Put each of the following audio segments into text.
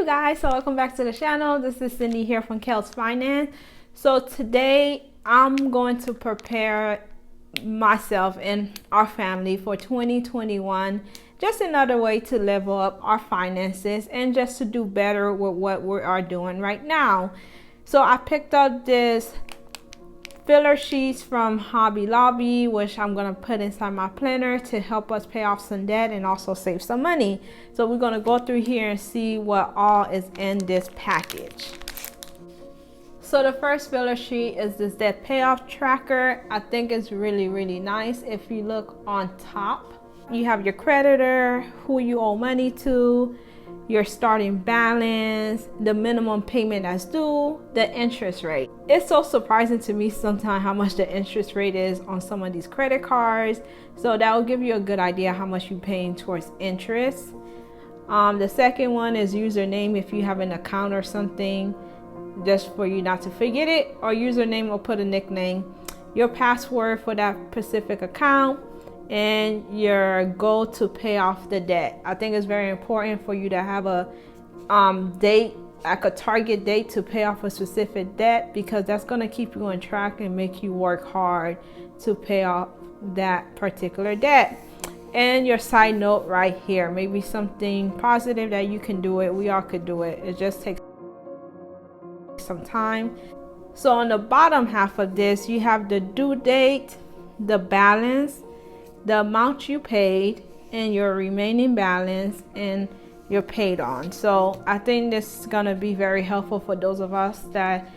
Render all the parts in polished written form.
you guys, so welcome back to the channel. This is Cindy here from Kel's Finance. So today I'm going to prepare myself and our family for 2021, just another way to level up our finances and just to do better with what we are doing right now. So I picked up this filler sheets from Hobby Lobby, which I'm going to put inside my planner to help us pay off some debt and also save some money. So we're going to go through here and see what all is in this package. So the first filler sheet is this debt payoff tracker. I think it's really nice. If you look on top, you have your creditor, who you owe money to, your starting balance, the minimum payment that's due, the interest rate. It's so surprising to me sometimes how much the interest rate is on some of these credit cards. So that will give you a good idea how much you're paying towards interest. The second one is username, if you have an account or something, just for you not to forget it, or username or put a nickname, your password for that specific account, and your goal to pay off the debt. I think it's very important for you to have a date, like a target date to pay off a specific debt, because that's going to keep you on track and make you work hard to pay off that particular debt. And your side note right here, maybe something positive that you can do it. We all could do it. It just takes some time. So on the bottom half of this, you have the due date, the balance, the amount you paid, and your remaining balance, and you're paid on. So I think this is going to be very helpful for those of us that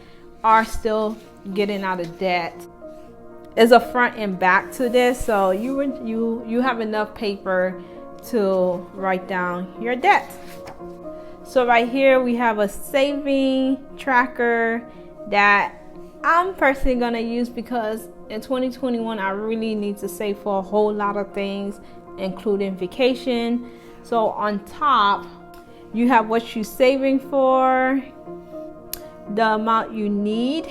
are still getting out of debt. There's a front and back to this, so you have enough paper to write down your debt. So right here we have a saving tracker that I'm personally going to use because in 2021 I really need to save for a whole lot of things, including vacation. So on top you have what you're saving for, the amount you need,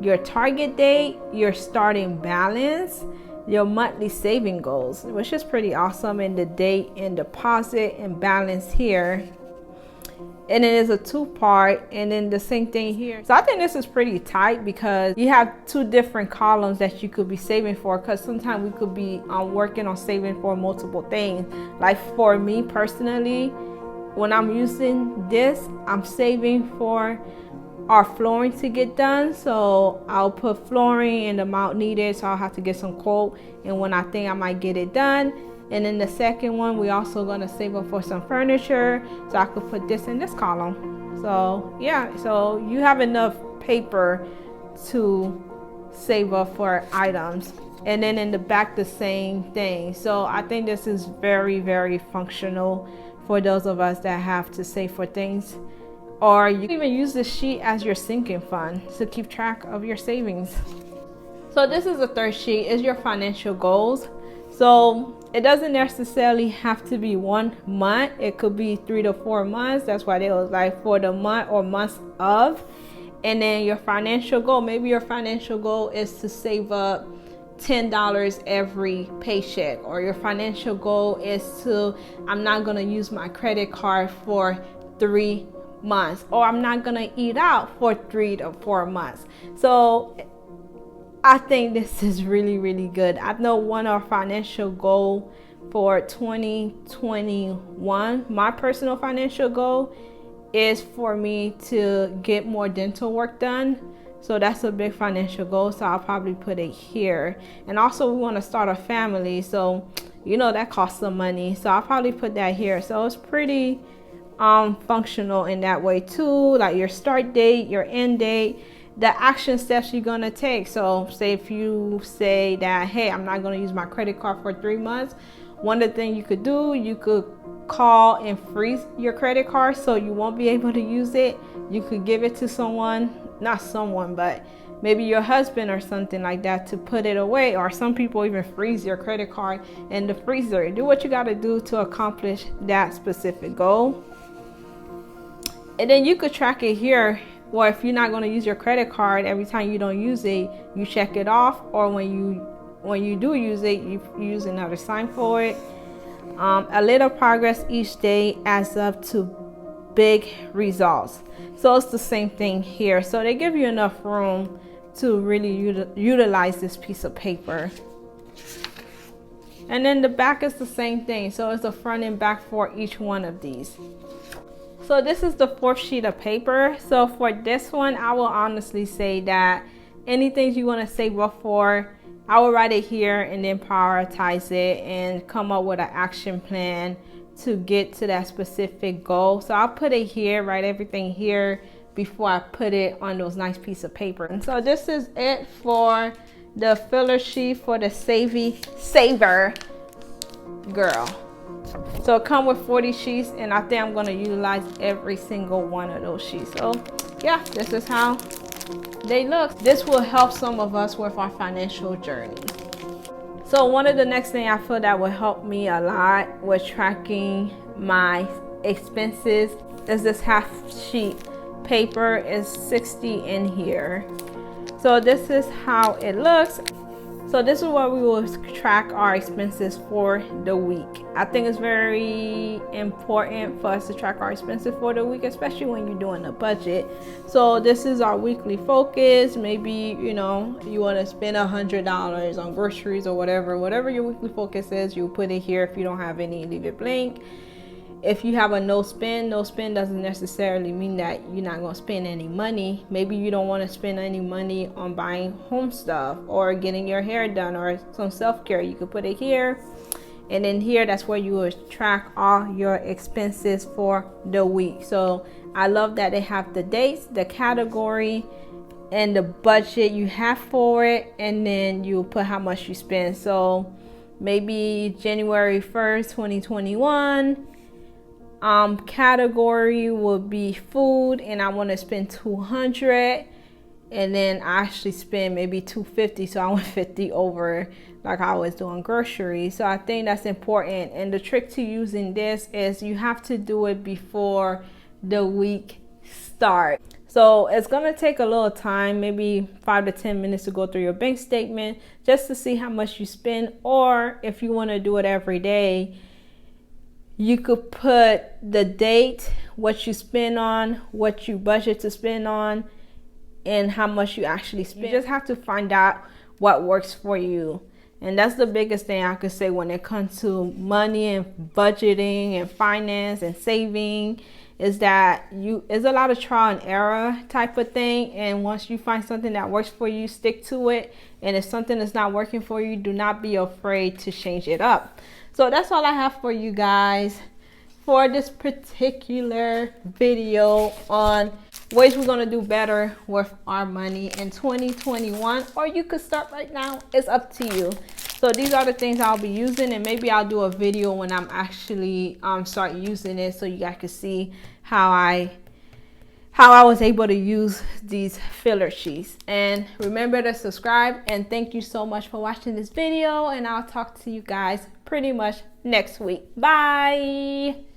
your target date, your starting balance, your monthly saving goals, which is pretty awesome, and the date and deposit and balance here. And it is a two-part, and then the same thing here. So I think this is pretty tight because you have two different columns that you could be saving for, because sometimes we could be working on saving for multiple things. Like for me personally, when I'm using this, I'm saving for our flooring to get done. So I'll put flooring and the amount needed, so I'll have to get some quote and when I think I might get it done. And then the second one, we also gonna save up for some furniture, so I could put this in this column. So yeah, so you have enough paper to save up for items. And then in the back, the same thing. So I think this is very functional for those of us that have to save for things. Or you can even use this sheet as your sinking fund to keep track of your savings. So this is the third sheet, is your financial goals. So it doesn't necessarily have to be 1 month. It could be 3 to 4 months. That's why they was like for the month or months of. And then your financial goal, maybe your financial goal is to save up $10 every paycheck, or your financial goal is to, I'm not going to use my credit card for 3 months, or I'm not going to eat out for 3 to 4 months. So I think this is really good. I know one of our financial goal for 2021, my personal financial goal is for me to get more dental work done. So that's a big financial goal, so I'll probably put it here. And also we want to start a family, so you know that costs some money, so I'll probably put that here. So it's pretty functional in that way too, like your start date, your end date, the action steps you're gonna take. So say if you say that, hey, I'm not gonna use my credit card for 3 months, one of the things you could do, you could call and freeze your credit card so you won't be able to use it. You could give it to someone, not someone, but maybe your husband or something like that, to put it away. Or some people even freeze your credit card in the freezer. Do what you got to do to accomplish that specific goal. And then you could track it here, or if you're not going to use your credit card, every time you don't use it, you check it off, or when you do use it, you use another sign for it. A little progress each day adds up to big results. So it's the same thing here. So they give you enough room to really utilize this piece of paper. And then the back is the same thing. So it's the front and back for each one of these. So this is the 4th sheet of paper. So for this one, I will honestly say that anything you want to save up for, I will write it here and then prioritize it and come up with an action plan to get to that specific goal. So I'll put it here, write everything here before I put it on those nice piece of paper. And so this is it for the filler sheet for the saver girl. So it come with 40 sheets, and I think I'm going to utilize every single one of those sheets. So yeah, this is how they look. This will help some of us with our financial journey. So one of the next thing I feel that will help me a lot with tracking my expenses is this half sheet paper. Is 60 in here. So this is how it looks. So this is where we will track our expenses for the week. I think it's very important for us to track our expenses for the week, especially when you're doing a budget. So this is our weekly focus. Maybe, you know, you want to spend $100 on groceries or whatever your weekly focus is, you put it here. If you don't have any, leave it blank. If you have a no spend doesn't necessarily mean that you're not going to spend any money. Maybe you don't want to spend any money on buying home stuff or getting your hair done or some self-care. You could put it here. And then here, that's where you will track all your expenses for the week. So I love that they have the dates, the category, and the budget you have for it. And then you put how much you spend. So maybe January 1st, 2021. Category will be food, and I want to spend 200, and then I actually spend maybe 250, so I went 50 over like I was doing groceries. So I think that's important, and the trick to using this is you have to do it before the week start. So it's gonna take a little time, maybe 5 to 10 minutes to go through your bank statement just to see how much you spend. Or if you want to do it every day, you could put the date, what you spend on, what you budget to spend on, and how much you actually spend. You just have to find out what works for you. And that's the biggest thing I could say when it comes to money and budgeting and finance and saving, is that it's a lot of trial and error type of thing. And once you find something that works for you, stick to it. And if something is not working for you, do not be afraid to change it up. So that's all I have for you guys for this particular video on ways we're going to do better with our money in 2021. Or you could start right now. It's up to you. So these are the things I'll be using, and maybe I'll do a video when I'm actually start using it, so you guys can see how I was able to use these filler sheets. And remember to subscribe, and thank you so much for watching this video, and I'll talk to you guys pretty much next week. Bye.